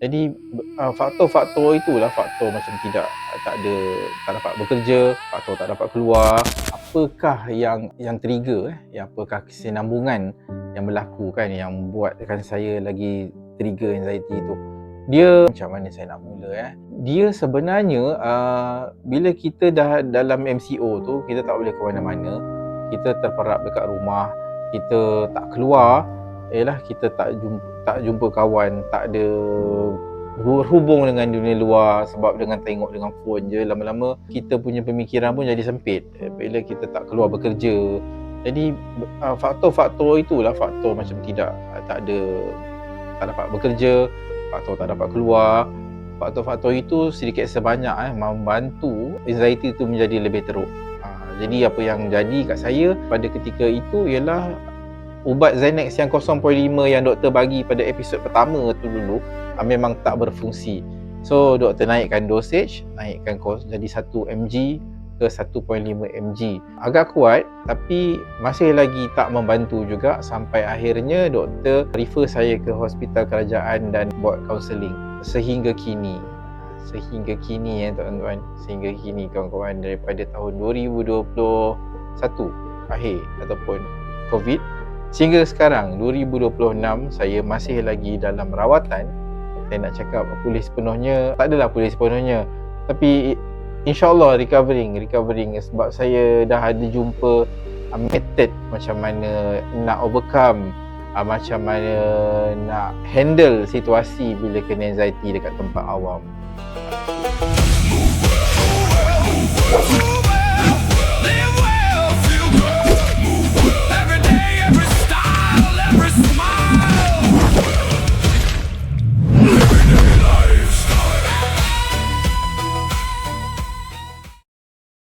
Jadi faktor-faktor itulah faktor macam tak dapat bekerja, faktor tak dapat keluar. Apakah yang trigger apakah kesinambungan yang berlaku kan yang buatkan saya lagi trigger anxiety tu. Dia macam mana saya nak mula Dia sebenarnya bila kita dah dalam MCO tu, kita tak boleh ke mana-mana. Kita terperap dekat rumah, kita tak keluar, kita tak jumpa kawan, tak ada berhubung dengan dunia luar sebab dengan tengok dengan phone je, lama-lama kita punya pemikiran pun jadi sempit bila kita tak keluar bekerja. Jadi faktor-faktor itulah faktor macam tak dapat bekerja, faktor tak dapat keluar. Faktor-faktor itu sedikit sebanyak membantu anxiety itu menjadi lebih teruk. Jadi apa yang jadi kat saya pada ketika itu ialah ubat Xanax yang 0.5 yang doktor bagi pada episod pertama tu dulu memang tak berfungsi. So doktor naikkan dosage, naikkan jadi 1 mg ke 1.5 mg. Agak kuat tapi masih lagi tak membantu juga, sampai akhirnya doktor refer saya ke hospital kerajaan dan buat kaunseling sehingga kini tuan-tuan, sehingga kini kawan-kawan, daripada tahun 2021 akhir ataupun COVID sehingga sekarang 2026 saya masih lagi dalam rawatan. Saya nak cakap pulih sepenuhnya, tak adalah pulih sepenuhnya, tapi insyaAllah recovering sebab saya dah ada jumpa method macam mana nak overcome, macam mana nak handle situasi bila kena anxiety dekat tempat awam. Live